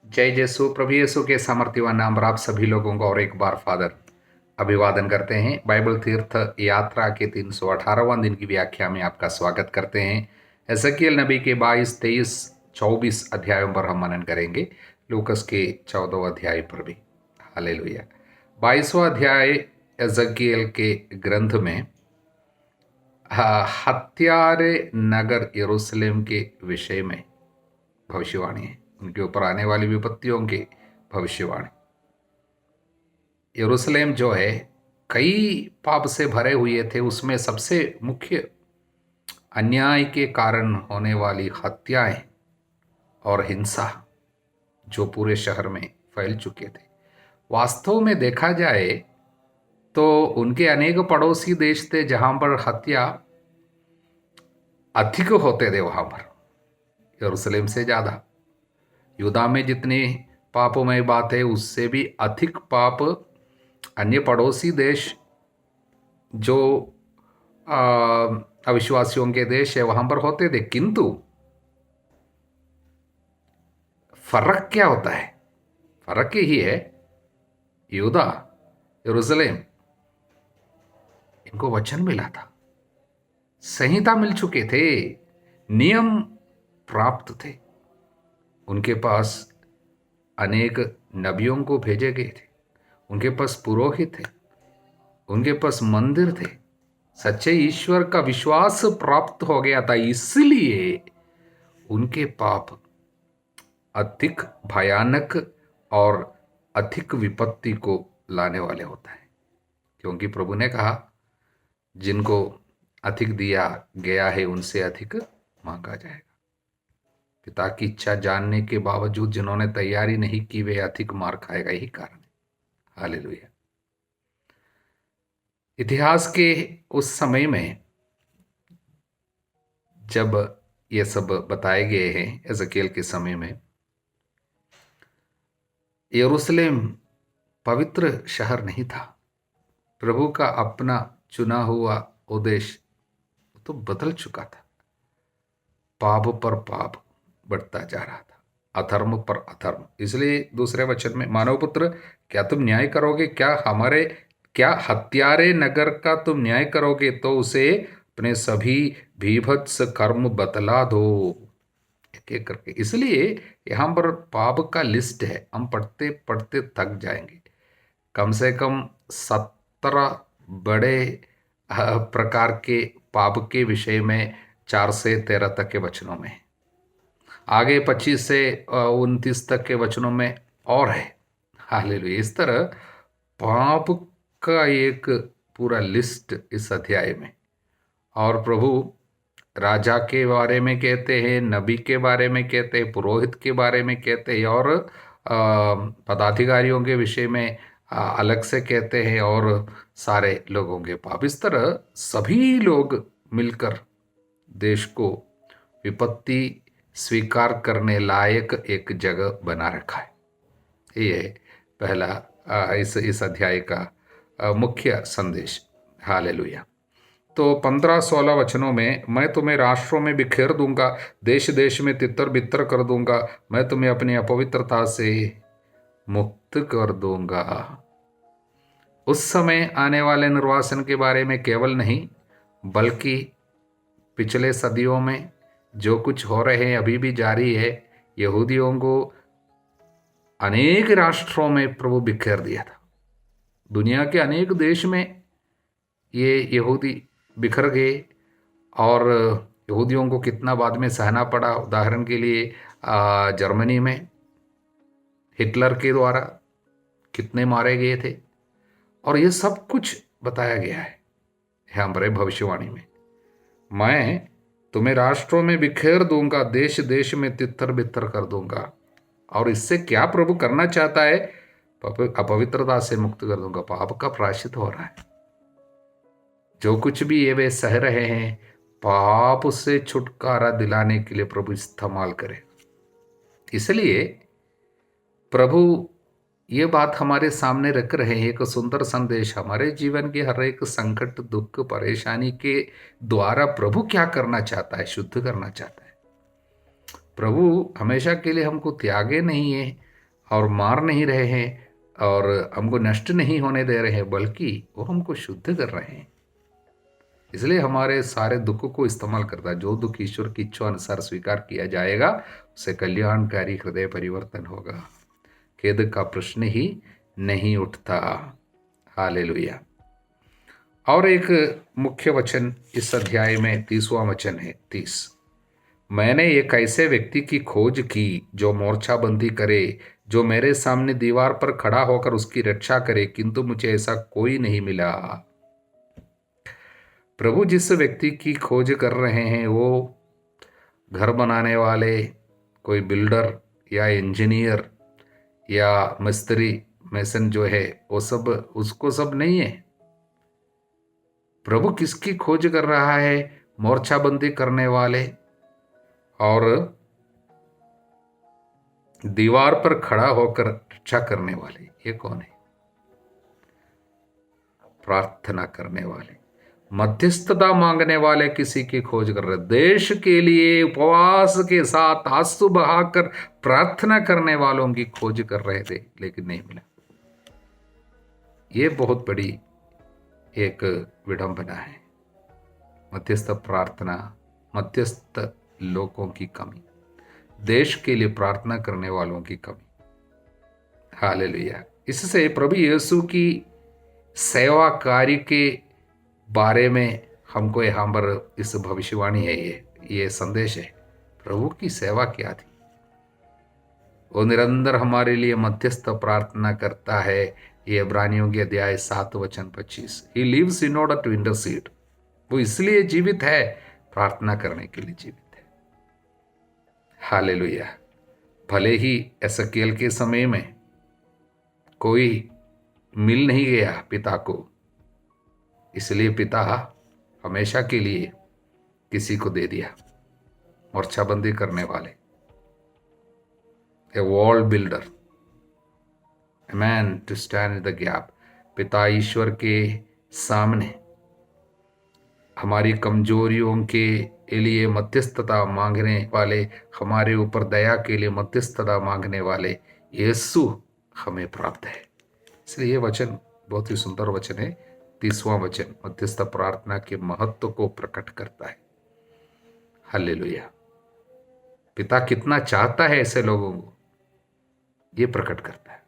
जय यीशु प्रभु यीशु के सामर्थ्यवान नाम पर आप सभी लोगों को और एक बार फादर अभिवादन करते हैं। बाइबल तीर्थ यात्रा के 318वां दिन की व्याख्या में आपका स्वागत करते हैं। एजकियल नबी के 22, 23, 24 अध्यायों पर हम मनन करेंगे। लूकस के 14 अध्याय पर भी। हालेलुया। 22वां अध्याय एजकियल के ग्रंथ में हत्यारे नगर यरूशलेम के विषय में भविष्यवाणी है, उनके ऊपर आने वाली विपत्तियों की भविष्यवाणी। यरूशलेम जो है कई पाप से भरे हुए थे, उसमें सबसे मुख्य अन्याय के कारण होने वाली हत्याएं और हिंसा जो पूरे शहर में फैल चुके थे। वास्तव में देखा जाए तो उनके अनेक पड़ोसी देश थे जहां पर हत्या अधिक होते थे, वहां पर यरूशलेम से ज्यादा। यूदा में जितनी पापोमय बात है उससे भी अधिक पाप अन्य पड़ोसी देश जो अविश्वासियों के देश है वहां पर होते थे। किंतु फर्क क्या होता है? फर्क यही है, यूदा, यरूशलेम, इनको वचन मिला था, संहिता मिल चुके थे, नियम प्राप्त थे, उनके पास अनेक नबियों को भेजे गए थे, उनके पास पुरोहित थे, उनके पास मंदिर थे, सच्चे ईश्वर का विश्वास प्राप्त हो गया था। इसलिए उनके पाप अधिक भयानक और अधिक विपत्ति को लाने वाले होता है, क्योंकि प्रभु ने कहा जिनको अधिक दिया गया है उनसे अधिक मांगा जाएगा। पिता की इच्छा जानने के बावजूद जिन्होंने तैयारी नहीं की वे अधिक मार खाएगा, यही कारण है। हालेलुया। इतिहास के उस समय में जब ये सब बताए गए हैं, एजकियल के समय में यरूशलेम पवित्र शहर नहीं था। प्रभु का अपना चुना हुआ उद्देश्य तो बदल चुका था। पाप पर पाप बढ़ता जा रहा था, अधर्म पर अधर्म। इसलिए दूसरे वचन में, मानव पुत्र क्या तुम न्याय करोगे? क्या हत्यारे नगर का तुम न्याय करोगे तो उसे अपने सभी भीभत्स कर्म बतला दो, एक एक करके। इसलिए यहां पर पाप का लिस्ट है, हम पढ़ते पढ़ते थक जाएंगे। कम से कम 17 बड़े प्रकार के पाप के विषय में 4 से 13 तक के वचनों में, आगे 25 से 29 तक के वचनों में और है। हालेलुया। इस तरह पाप का एक पूरा लिस्ट इस अध्याय में। और प्रभु राजा के बारे में कहते हैं, नबी के बारे में कहते हैं, पुरोहित के बारे में कहते हैं, और पदाधिकारियों के विषय में अलग से कहते हैं, और सारे लोगों के पाप। इस तरह सभी लोग मिलकर देश को विपत्ति स्वीकार करने लायक एक जगह बना रखा है। ये है पहला इस अध्याय का मुख्य संदेश। हालेलुया। तो 15-16 वचनों में, मैं तुम्हें राष्ट्रों में बिखेर दूंगा, देश देश में तितर बितर कर दूंगा, मैं तुम्हें अपनी अपवित्रता से मुक्त कर दूंगा। उस समय आने वाले निर्वासन के बारे में केवल नहीं, बल्कि पिछले सदियों में जो कुछ हो रहे हैं अभी भी जारी है। यहूदियों को अनेक राष्ट्रों में प्रभु बिखेर दिया था। दुनिया के अनेक देश में ये यहूदी बिखर गए, और यहूदियों को कितना बाद में सहना पड़ा। उदाहरण के लिए जर्मनी में हिटलर के द्वारा कितने मारे गए थे, और ये सब कुछ बताया गया है यहाँ पर भविष्यवाणी में। मैं तुम्हें राष्ट्रों में बिखेर दूंगा, देश देश में तितर बितर कर दूंगा। और इससे क्या प्रभु करना चाहता है? अपवित्रता से मुक्त कर दूंगा। पाप का प्रायश्चित हो रहा है। जो कुछ भी ये वे सह रहे हैं, पाप से छुटकारा दिलाने के लिए प्रभु इस्तेमाल करे। इसलिए प्रभु ये बात हमारे सामने रख रहे हैं, एक सुंदर संदेश। हमारे जीवन के हर एक संकट, दुख, परेशानी के द्वारा प्रभु क्या करना चाहता है? शुद्ध करना चाहता है। प्रभु हमेशा के लिए हमको त्यागे नहीं है, और मार नहीं रहे हैं और हमको नष्ट नहीं होने दे रहे हैं, बल्कि वो हमको शुद्ध कर रहे हैं। इसलिए हमारे सारे दुखों को इस्तेमाल करता है। जो दुख ईश्वर की इच्छा अनुसार स्वीकार किया जाएगा उससे कल्याणकारी हृदय परिवर्तन होगा, खेद का प्रश्न ही नहीं उठता। हालेलुया। और एक मुख्य वचन इस अध्याय में 30वां वचन है 30। मैंने एक ऐसे व्यक्ति की खोज की जो मोर्चाबंदी करे, जो मेरे सामने दीवार पर खड़ा होकर उसकी रक्षा करे, किंतु मुझे ऐसा कोई नहीं मिला। प्रभु जिस व्यक्ति की खोज कर रहे हैं वो घर बनाने वाले, कोई बिल्डर या इंजीनियर या मिस्त्री, मेसन जो है वो सब, उसको सब नहीं है। प्रभु किसकी खोज कर रहा है? मोर्चाबंदी करने वाले और दीवार पर खड़ा होकर रक्षा करने वाले। ये कौन है? प्रार्थना करने वाले, मध्यस्थता मांगने वाले किसी की खोज कर रहे। देश के लिए उपवास के साथ आंसू बहाकर प्रार्थना करने वालों की खोज कर रहे थे, लेकिन नहीं मिला। ये बहुत बड़ी एक विडंबना है। मध्यस्थ प्रार्थना, मध्यस्थ लोगों की कमी, देश के लिए प्रार्थना करने वालों की कमी। हालेलुया। इससे प्रभु यीशु की सेवा कार्य के बारे में हमको यहाँ पर इस भविष्यवाणी है, ये संदेश है। प्रभु की सेवा क्या थी? वो निरंतर हमारे लिए मध्यस्थ प्रार्थना करता है। ये इब्रानियों के अध्याय 7 वचन 25। He lives in order to intercede. वो इसलिए जीवित है, प्रार्थना करने के लिए जीवित है। हालेलुया। भले ही एसकेल के समय में कोई मिल नहीं गया पिता को, इसलिए पिता हमेशा के लिए किसी को दे दिया, मोर्चाबंदी करने वाले, a wall builder, a man to stand in the gap. पिता ईश्वर के सामने हमारी कमजोरियों के लिए मध्यस्थता मांगने वाले, हमारे ऊपर दया के लिए मध्यस्थता मांगने वाले यीशु हमें प्राप्त है। इसलिए ये वचन बहुत ही सुंदर वचन है। 30वां वचन मध्यस्थ प्रार्थना के महत्व को प्रकट करता है। हालेलुया। पिता कितना चाहता है ऐसे लोगों को, ये प्रकट करता है।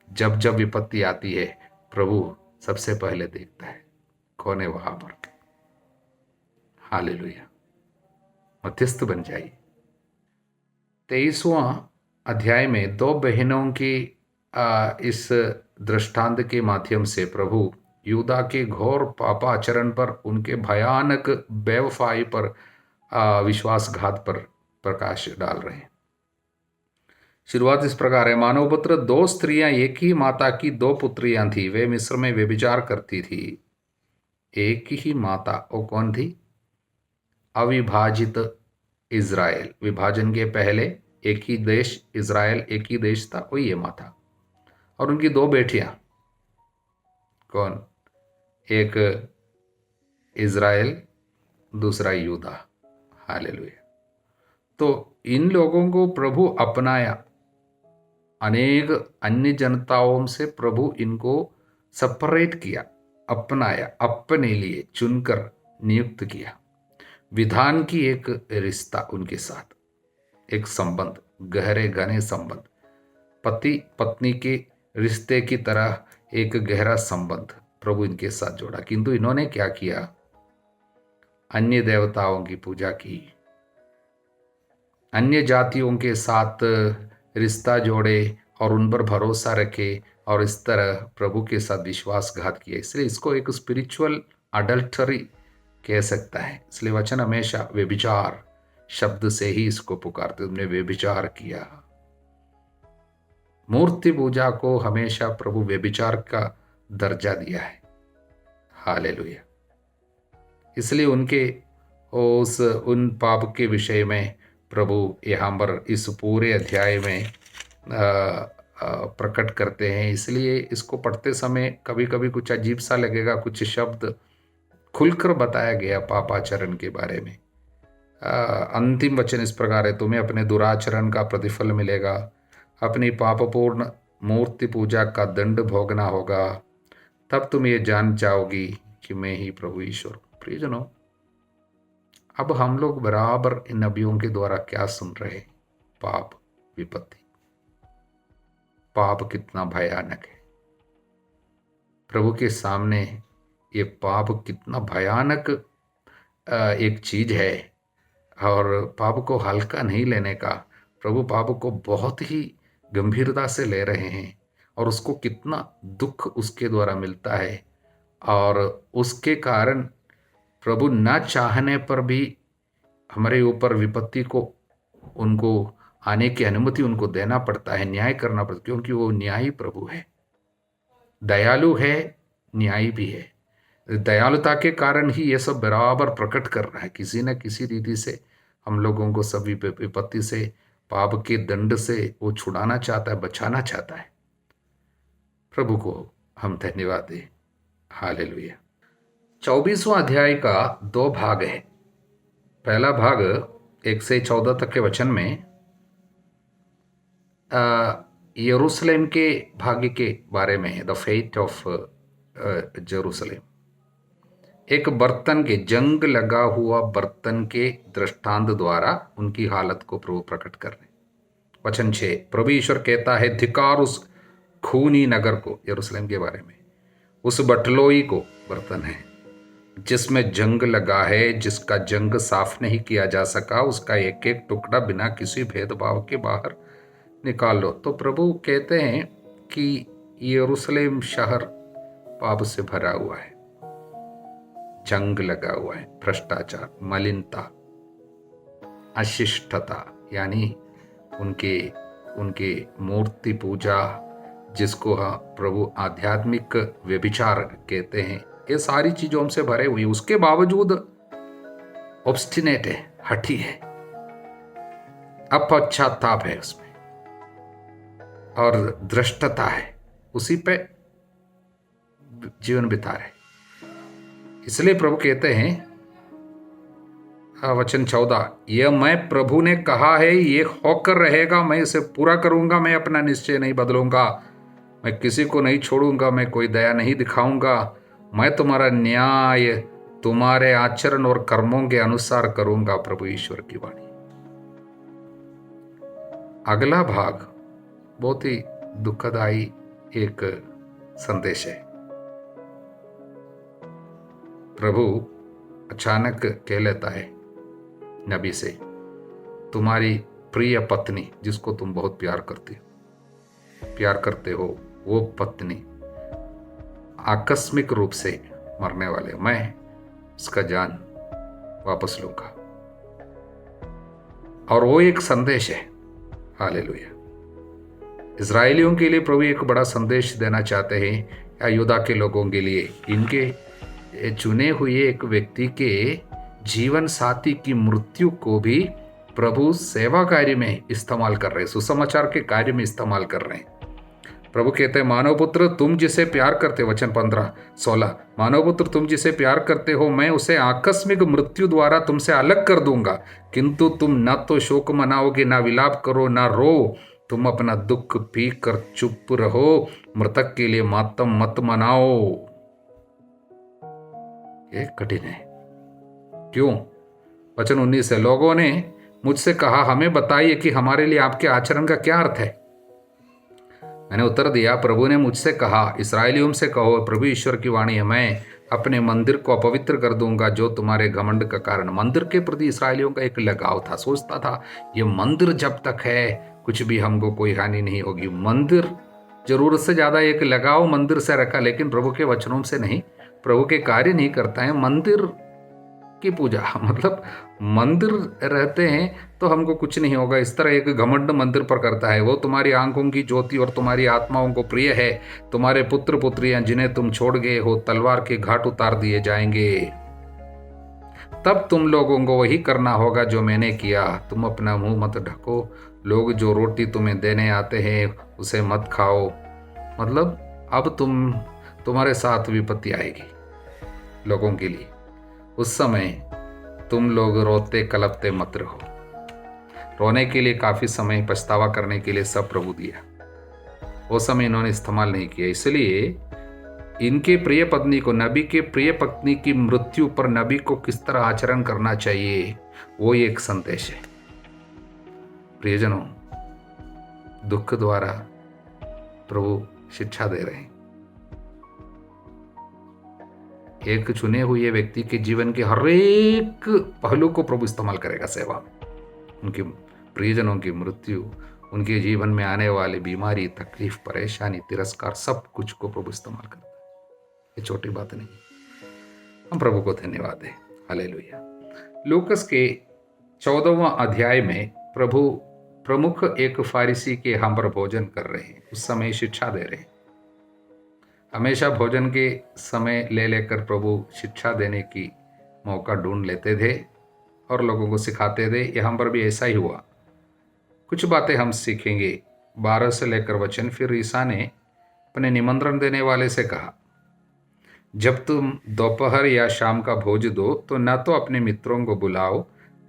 जब जब विपत्ति आती है, प्रभु सबसे पहले देखता है कौन है वहां पर। हालेलुया। मध्यस्थ बन जाइए। 23वां अध्याय में दो बहनों की इस दृष्टांत के माध्यम से प्रभु यूदा के घोर पापाचरण पर, उनके भयानक बेवफाई पर, विश्वासघात पर प्रकाश डाल रहे हैं। शुरुआत इस प्रकार है। मानव पुत्र, दो स्त्रियां एक ही माता की दो पुत्रियां थी, वे मिस्र में व्यभिचार करती थी। एक ही माता, वो कौन थी? अविभाजित इज़राइल। विभाजन के पहले एक ही देश इज़राइल, एक ही देश था, वही ये माता। और उनकी दो बेटियां, कौन? एक इज़राइल, दूसरा यूदा। हालेलुया। तो इन लोगों को प्रभु अपनाया। अनेक अन्य जनताओं से प्रभु इनको सेपरेट किया, अपनाया, अपने लिए चुनकर नियुक्त किया। विधान की एक रिश्ता उनके साथ, एक संबंध, गहरे घने संबंध, पति पत्नी के रिश्ते की तरह एक गहरा संबंध प्रभु इनके साथ जोड़ा। किंतु इन्होंने क्या किया? अन्य देवताओं की पूजा की, अन्य जातियों के साथ रिश्ता जोड़े और उन पर भरोसा रखे, और इस तरह प्रभु के साथ विश्वासघात किया। इसलिए इसको एक स्पिरिचुअल अडल्टरी कह सकता है। इसलिए वचन हमेशा व्यभिचार शब्द से ही इसको पुकारते। तुमने व्यभिचार किया। मूर्ति पूजा को हमेशा प्रभु व्यभिचार का दर्जा दिया है। हालेलुया। इसलिए उनके उन पाप के विषय में प्रभु यहाँ पर इस पूरे अध्याय में प्रकट करते हैं। इसलिए इसको पढ़ते समय कभी कभी कुछ अजीब सा लगेगा, कुछ शब्द खुलकर बताया गया पापाचरण के बारे में। अंतिम वचन इस प्रकार है, तुम्हें अपने दुराचरण का प्रतिफल मिलेगा, अपनी पापपूर्ण मूर्ति पूजा का दंड भोगना होगा, तब तुम ये जान जाओगी कि मैं ही प्रभु ईश्वर हूं। प्रियजनों, अब हम लोग बराबर इन नबियों के द्वारा क्या सुन रहे हैं? पाप, विपत्ति। पाप कितना भयानक है। प्रभु के सामने ये पाप कितना भयानक एक चीज है, और पाप को हल्का नहीं लेने का। प्रभु पाप को बहुत ही गंभीरता से ले रहे हैं, और उसको कितना दुख उसके द्वारा मिलता है, और उसके कारण प्रभु न चाहने पर भी हमारे ऊपर विपत्ति को, उनको आने की अनुमति उनको देना पड़ता है, न्याय करना पड़ता है, क्योंकि वो न्यायी प्रभु है, दयालु है, न्यायी भी है। दयालुता के कारण ही ये सब बराबर प्रकट कर रहा है। किसी न किसी रीति से हम लोगों को सभी विपत्ति से, पाप के दंड से वो छुड़ाना चाहता है, बचाना चाहता है। प्रभु को हम धन्यवाद दें। हालेलुया। 24वां अध्याय का 2 भाग है। पहला भाग 1 से 14 तक के वचन में यरूशलेम के भाग्य के बारे में है, द फेट ऑफ जेरूशलेम। एक बर्तन के, जंग लगा हुआ बर्तन के दृष्टांत द्वारा उनकी हालत को प्रभु प्रकट कर रहे। वचन 6, प्रभु ईश्वर कहता है, धिक्कार उस खूनी नगर को, यरूशलेम के बारे में, उस बटलोई को, बर्तन है जिसमें जंग लगा है, जिसका जंग साफ नहीं किया जा सका, उसका एक एक टुकड़ा बिना किसी भेदभाव के बाहर निकाल लो। तो प्रभु कहते हैं कि यरूशलेम शहर पाप से भरा हुआ है, जंग लगा हुआ है, भ्रष्टाचार, मलिनता, अशिष्टता, यानी उनके मूर्ति पूजा, जिसको प्रभु आध्यात्मिक व्यभिचार कहते हैं, ये सारी चीजों से भरे हुए, उसके बावजूद ऑब्स्टिनेट है, हठी है, अपश्चाताप है उसमें, और दृष्टता है, उसी पे जीवन बिता रहे। इसलिए प्रभु कहते हैं, वचन 14, यह मैं प्रभु ने कहा है, ये होकर रहेगा, मैं इसे पूरा करूंगा, मैं अपना निश्चय नहीं बदलूंगा, मैं किसी को नहीं छोड़ूंगा, मैं कोई दया नहीं दिखाऊंगा, मैं तुम्हारा न्याय तुम्हारे आचरण और कर्मों के अनुसार करूंगा। प्रभु ईश्वर की वाणी। अगला भाग बहुत ही दुखदाई एक संदेश है। प्रभु अचानक कह लेता है नबी से, तुम्हारी प्रिय पत्नी, जिसको तुम बहुत प्यार करते हो, वो पत्नी आकस्मिक रूप से मरने वाले, मैं उसका जान वापस लूंगा। और वो एक संदेश है। हालेलुया। इजरायलियों के लिए प्रभु एक बड़ा संदेश देना चाहते हैं, या यूदा के लोगों के लिए, इनके चुने हुए एक व्यक्ति के जीवन साथी की मृत्यु को भी प्रभु सेवा कार्य में इस्तेमाल कर रहे हैं, सुसमाचार के कार्य में इस्तेमाल कर रहे हैं। प्रभु कहते हैं, मानव पुत्र तुम जिसे प्यार करते, वचन 15-16, मानव पुत्र तुम जिसे प्यार करते हो, मैं उसे आकस्मिक मृत्यु द्वारा तुमसे अलग कर दूंगा, किंतु तुम न तो शोक मनाओगे, ना विलाप करो, ना रो, तुम अपना दुख पी कर चुप रहो, मृतक के लिए मातम मत मनाओ। ये कठिन है। क्यों? वचन 19 है, लोगों ने मुझसे कहा, हमें बताइए कि हमारे लिए आपके आचरण का क्या अर्थ है। मैंने उत्तर दिया, प्रभु ने मुझसे कहा, इसराइलियों से कहो, प्रभु ईश्वर की वाणी है, मैं अपने मंदिर को अपवित्र कर दूंगा जो तुम्हारे घमंड का कारण। मंदिर के प्रति इसराइलियों का एक लगाव था, सोचता था ये मंदिर जब तक है कुछ भी हमको कोई हानि नहीं होगी। मंदिर जरूरत से ज्यादा एक लगाव मंदिर से रखा, लेकिन प्रभु के वचनों से नहीं, प्रभु के कार्य नहीं करता है। मंदिर की पूजा, मतलब मंदिर रहते हैं तो हमको कुछ नहीं होगा, इस तरह एक घमंड मंदिर पर करता है। वो तुम्हारी आंखों की ज्योति और तुम्हारी आत्माओं को प्रिय है। तुम्हारे पुत्र पुत्रियां जिन्हें तुम छोड़ गए हो तलवार के घाट उतार दिए जाएंगे। तब तुम लोगों को वही करना होगा जो मैंने किया। तुम अपना मुंह मत ढको, लोग जो रोटी तुम्हें देने आते हैं उसे मत खाओ। मतलब अब तुम्हारे साथ विपत्ति आएगी लोगों के लिए। उस समय तुम लोग रोते कलपते मत रहो। रोने के लिए काफ़ी समय, पछतावा करने के लिए सब प्रभु दिया। वो समय इन्होंने इस्तेमाल नहीं किया। इसलिए इनके प्रिय पत्नी को, नबी के प्रिय पत्नी की मृत्यु पर नबी को किस तरह आचरण करना चाहिए, वो एक संदेश है। प्रियजनों, दुख द्वारा प्रभु शिक्षा दे रहे हैं। एक चुने हुए व्यक्ति के जीवन के हर एक पहलू को प्रभु इस्तेमाल करेगा सेवा में। उनके प्रियजनों की मृत्यु, उनके जीवन में आने वाली बीमारी, तकलीफ, परेशानी, तिरस्कार, सब कुछ को प्रभु इस्तेमाल करता है। ये छोटी बात नहीं। हम प्रभु को धन्यवाद दें। हालेलुया। लूकस के 14वां अध्याय में प्रभु प्रमुख एक फारिसी के यहाँ पर भोजन कर रहे हैं। उस समय शिक्षा दे रहे हैं। हमेशा भोजन के समय ले लेकर प्रभु शिक्षा देने की मौका ढूंढ लेते थे और लोगों को सिखाते थे। यहाँ पर भी ऐसा ही हुआ। कुछ बातें हम सीखेंगे। 12 से लेकर वचन। फिर ईसा ने अपने निमंत्रण देने वाले से कहा, जब तुम दोपहर या शाम का भोज दो तो न तो अपने मित्रों को बुलाओ,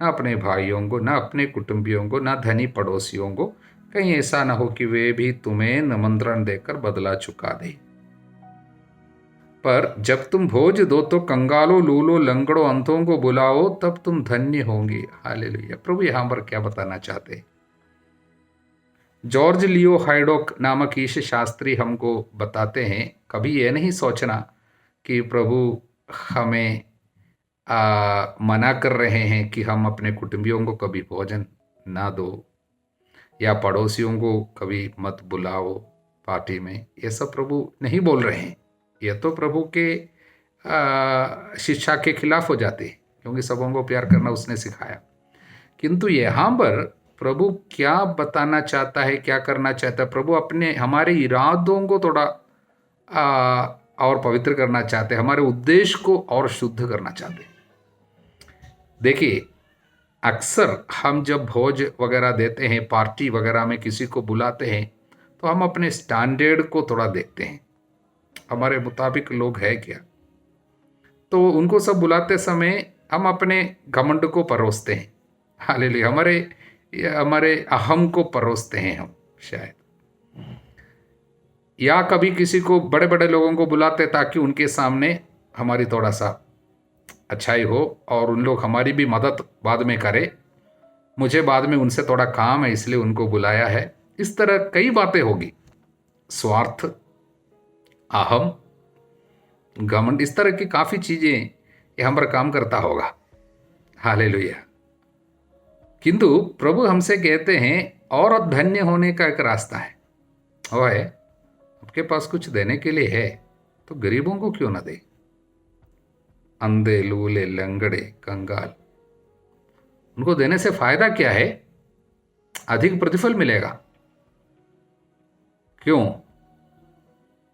न अपने भाइयों को, न अपने कुटुंबियों को, न धनी पड़ोसियों को, कहीं ऐसा न हो कि वे भी तुम्हें निमंत्रण देकर बदला चुका दे। पर जब तुम भोज दो तो कंगालों, लूलों, लंगड़ों, अंधों को बुलाओ, तब तुम धन्य होंगे। हालेलुया। प्रभु यहां पर क्या बताना चाहते? जॉर्ज लियो हाइडोक नामक ईश शास्त्री हमको बताते हैं, कभी ये नहीं सोचना कि प्रभु हमें मना कर रहे हैं कि हम अपने कुटुंबियों को कभी भोजन ना दो या पड़ोसियों को कभी मत बुलाओ पार्टी में। ये सब प्रभु नहीं बोल रहे हैं। ये तो प्रभु के शिक्षा के खिलाफ हो जाते हैं, क्योंकि सबों को प्यार करना उसने सिखाया। किंतु यहाँ पर प्रभु क्या बताना चाहता है, क्या करना चाहता है? प्रभु अपने हमारे इरादों को थोड़ा और पवित्र करना चाहते हैं, हमारे उद्देश्य को और शुद्ध करना चाहते हैं। देखिए, अक्सर हम जब भोज वगैरह देते हैं, पार्टी वगैरह में किसी को बुलाते हैं, तो हम अपने स्टैंडर्ड को थोड़ा देखते हैं, हमारे मुताबिक लोग है क्या। तो उनको सब बुलाते समय हम अपने घमंड को परोसते हैं। हालेलुया। हमारे अहम को परोसते हैं हम शायद, या कभी किसी को, बड़े बड़े लोगों को बुलाते ताकि उनके सामने हमारी थोड़ा सा अच्छाई हो और उन लोग हमारी भी मदद बाद में करे। मुझे बाद में उनसे थोड़ा काम है इसलिए उनको बुलाया है। इस तरह कई बातें होगी। स्वार्थ, अहम, घमंड, इस तरह की काफ़ी चीज़ें ये हम पर काम करता होगा। हालेलुया। किंतु प्रभु हमसे कहते हैं और धन्य होने का एक रास्ता है, वो है आपके पास कुछ देने के लिए है तो गरीबों को क्यों ना दे। अंधे, लूले, लंगड़े, कंगाल, उनको देने से फायदा क्या है? अधिक प्रतिफल मिलेगा। क्यों?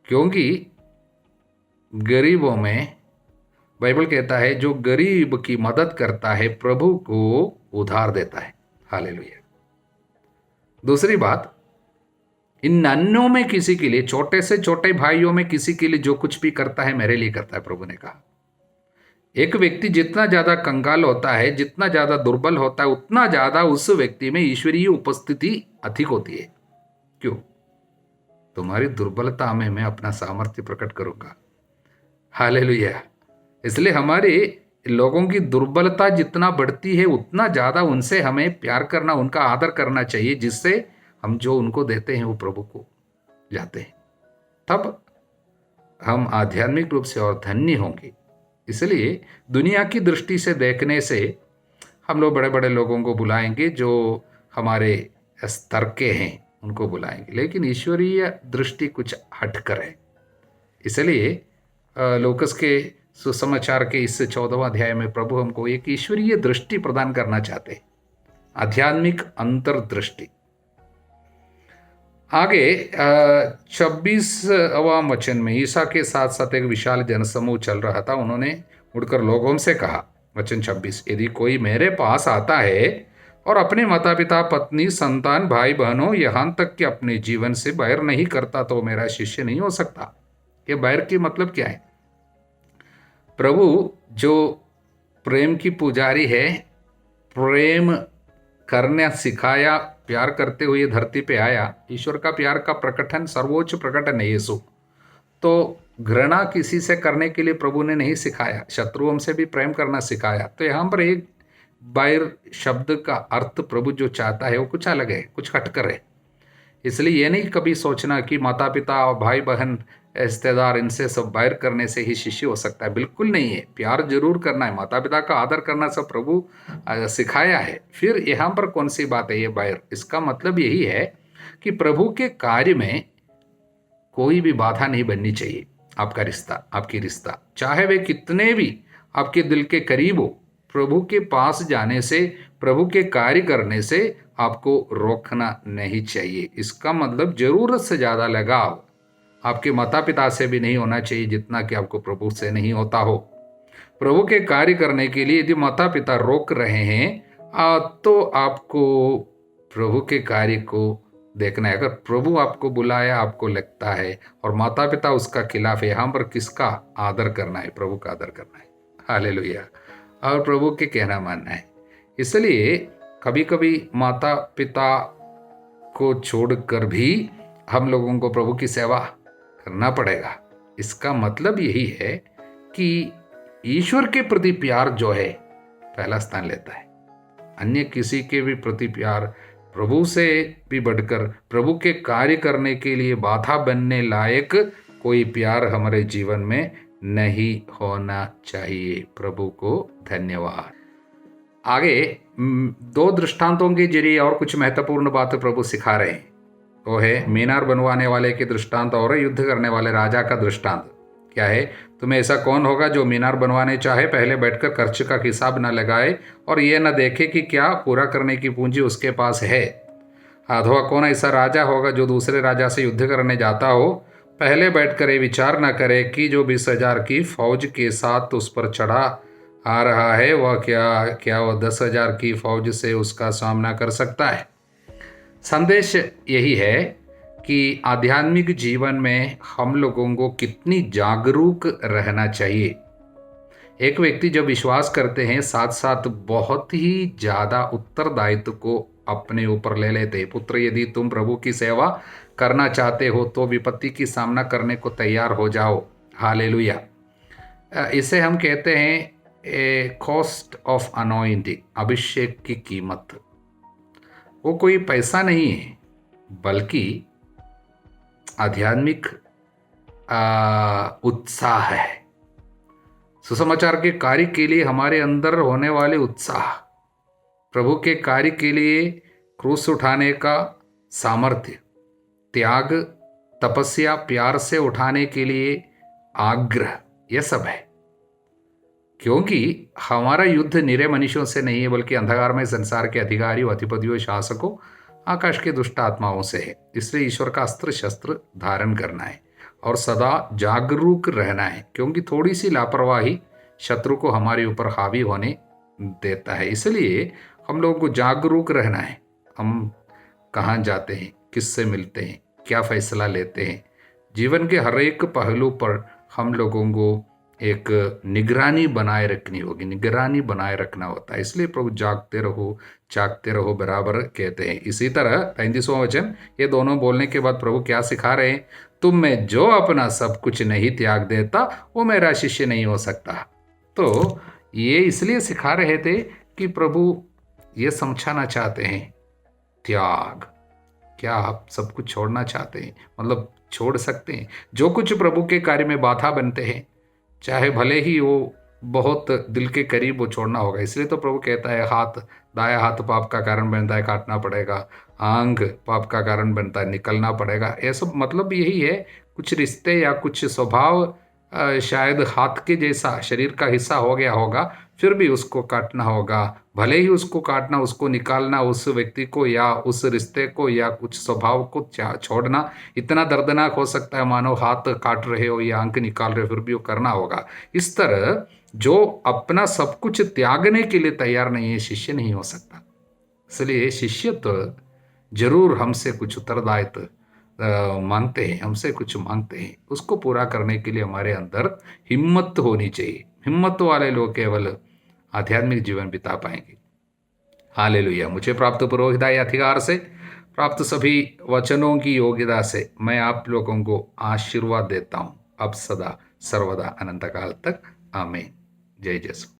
क्योंकि गरीबों में बाइबल कहता है जो गरीब की मदद करता है प्रभु को उधार देता है। हालेलुया। दूसरी बात, इन नन्हों में किसी के लिए, छोटे से छोटे भाइयों में किसी के लिए जो कुछ भी करता है मेरे लिए करता है, प्रभु ने कहा। एक व्यक्ति जितना ज्यादा कंगाल होता है, जितना ज्यादा दुर्बल होता है, उतना ज्यादा उस व्यक्ति में ईश्वरीय उपस्थिति अधिक होती है। क्यों? तुम्हारी दुर्बलता में मैं अपना सामर्थ्य प्रकट करूंगा। हालेलुया। इसलिए हमारे लोगों की दुर्बलता जितना बढ़ती है उतना ज़्यादा उनसे हमें प्यार करना, उनका आदर करना चाहिए, जिससे हम जो उनको देते हैं वो प्रभु को जाते हैं। तब हम आध्यात्मिक रूप से और धन्य होंगे। इसलिए दुनिया की दृष्टि से देखने से हम लोग बड़े बड़े लोगों को बुलाएंगे, जो हमारे स्तर के हैं उनको बुलाएंगे, लेकिन ईश्वरीय दृष्टि कुछ हटकर है। इसलिए लूकस के सुसमाचार के इस 14वां अध्याय में प्रभु हमको एक ईश्वरीय दृष्टि प्रदान करना चाहते हैं, आध्यात्मिक अंतर्दृष्टि। आगे 26वां वचन में ईसा के साथ साथ एक विशाल जनसमूह चल रहा था। उन्होंने मुड़कर लोगों से कहा, वचन 26, यदि कोई मेरे पास आता है और अपने माता पिता, पत्नी, संतान, भाई बहनों, यहाँ तक कि अपने जीवन से बैर नहीं करता तो मेरा शिष्य नहीं हो सकता। ये बैर की मतलब क्या है? प्रभु जो प्रेम की पुजारी है, प्रेम करना सिखाया, प्यार करते हुए धरती पे आया। ईश्वर का प्यार का प्रकटन, सर्वोच्च प्रकटन है यीशु। तो घृणा किसी से करने के लिए प्रभु ने नहीं सिखाया, शत्रुओं से भी प्रेम करना सिखाया। तो यहाँ पर एक बैर शब्द का अर्थ प्रभु जो चाहता है वो कुछ अलग है, कुछ हटकर है। इसलिए ये नहीं कभी सोचना कि माता पिता और भाई बहन रिश्तेदार इनसे सब बैर करने से ही शिष्य हो सकता है, बिल्कुल नहीं है। प्यार जरूर करना है, माता पिता का आदर करना सब प्रभु सिखाया है। फिर यहाँ पर कौन सी बात है ये बैर? इसका मतलब यही है कि प्रभु के कार्य में कोई भी बाधा नहीं बननी चाहिए। आपका रिश्ता, आपकी रिश्ता, चाहे वे कितने भी आपके दिल के करीब हो, प्रभु के पास जाने से, प्रभु के कार्य करने से आपको रोकना नहीं चाहिए। इसका मतलब जरूरत से ज़्यादा लगाव आपके माता पिता से भी नहीं होना चाहिए जितना कि आपको प्रभु से नहीं होता हो। प्रभु के कार्य करने के लिए यदि माता पिता रोक रहे हैं तो आपको प्रभु के कार्य को देखना है। अगर प्रभु आपको बुलाया, आपको लगता है और माता पिता उसका खिलाफ है, यहाँ पर किसका आदर करना है? प्रभु का आदर करना है। हालेलुया। और प्रभु के कहना मानना है। इसलिए कभी कभी माता पिता को छोड़कर भी हम लोगों को प्रभु की सेवा करना पड़ेगा। इसका मतलब यही है कि ईश्वर के प्रति प्यार जो है पहला स्थान लेता है। अन्य किसी के भी प्रति प्यार प्रभु से भी बढ़कर, प्रभु के कार्य करने के लिए बाधा बनने लायक कोई प्यार हमारे जीवन में नहीं होना चाहिए। प्रभु को धन्यवाद। आगे दो दृष्टांतों के जरिए और कुछ महत्वपूर्ण बातें प्रभु सिखा रहे हैं। वो है मीनार बनवाने वाले के दृष्टांत और युद्ध करने वाले राजा का दृष्टांत। क्या है? तुम्हें ऐसा कौन होगा जो मीनार बनवाने चाहे, पहले बैठकर खर्च का हिसाब न लगाए और ये न देखे कि क्या पूरा करने की पूंजी उसके पास है। अथवा कौन ऐसा राजा होगा जो दूसरे राजा से युद्ध करने जाता हो, पहले बैठकर ये विचार न करे कि जो 20,000 की फौज के साथ उस पर चढ़ा आ रहा है वह क्या वह 10,000 की फौज से उसका सामना कर सकता है। संदेश यही है कि आध्यात्मिक जीवन में हम लोगों को कितनी जागरूक रहना चाहिए। एक व्यक्ति जब विश्वास करते हैं, साथ साथ बहुत ही ज़्यादा उत्तरदायित्व को अपने ऊपर ले लेते हैं। पुत्र, यदि तुम प्रभु की सेवा करना चाहते हो तो विपत्ति की सामना करने को तैयार हो जाओ। हालेलुया। इसे हम कहते हैं ए कॉस्ट ऑफ अनॉइंटिंग, अभिषेक की कीमत। वो कोई पैसा नहीं है, बल्कि आध्यात्मिक उत्साह है। सुसमाचार के कार्य के लिए हमारे अंदर होने वाले उत्साह, प्रभु के कार्य के लिए क्रूस उठाने का सामर्थ्य, त्याग, तपस्या, प्यार से उठाने के लिए आग्रह, यह सब है। क्योंकि हमारा युद्ध निरे मनुष्यों से नहीं है, बल्कि अंधकार में संसार के अधिकारियों, अधिपतियों, शासकों, आकाश के दुष्ट आत्माओं से है। इसलिए ईश्वर का अस्त्र शस्त्र धारण करना है और सदा जागरूक रहना है, क्योंकि थोड़ी सी लापरवाही शत्रु को हमारे ऊपर हावी होने देता है। इसलिए हम लोगों को जागरूक रहना है। हम कहाँ जाते हैं, किससे मिलते हैं, क्या फैसला लेते हैं, जीवन के हर एक पहलू पर हम लोगों को एक निगरानी बनाए रखनी होगी, निगरानी बनाए रखना होता है। इसलिए प्रभु जागते रहो बराबर कहते हैं। इसी तरह 35वां वचन, ये दोनों बोलने के बाद प्रभु क्या सिखा रहे हैं? तुम में जो अपना सब कुछ नहीं त्याग देता वो मेरा शिष्य नहीं हो सकता। तो ये इसलिए सिखा रहे थे कि प्रभु ये समझाना चाहते हैं, त्याग। क्या आप सब कुछ छोड़ना चाहते हैं? मतलब छोड़ सकते हैं। जो कुछ प्रभु के कार्य में बाधा बनते हैं, चाहे भले ही वो बहुत दिल के करीब, वो छोड़ना होगा। इसलिए तो प्रभु कहता है, दाया हाथ पाप का कारण बनता है, काटना पड़ेगा। आंग पाप का कारण बनता है, निकलना पड़ेगा। ये सब मतलब यही है, कुछ रिश्ते या कुछ स्वभाव शायद हाथ के जैसा शरीर का हिस्सा हो गया होगा, फिर भी उसको काटना होगा। भले ही उसको काटना, उसको निकालना, उस व्यक्ति को या उस रिश्ते को या कुछ स्वभाव को छोड़ना इतना दर्दनाक हो सकता है, मानो हाथ काट रहे हो या आंख निकाल रहे हो, फिर भी वो करना होगा। इस तरह जो अपना सब कुछ त्यागने के लिए तैयार नहीं है, शिष्य नहीं हो सकता। इसलिए शिष्य तो जरूर हमसे कुछ उत्तरदायित्व मांगते हैं, हमसे कुछ मांगते हैं। उसको पूरा करने के लिए हमारे अंदर हिम्मत होनी चाहिए। हिम्मत वाले लोग केवल आध्यात्मिक जीवन बिता पाएंगे। हालेलुया। मुझे प्राप्त पुरोहिताय अधिकार से प्राप्त सभी वचनों की योग्यता से मैं आप लोगों को आशीर्वाद देता हूँ अब सदा सर्वदा अनंत काल तक। आमीन। जय जय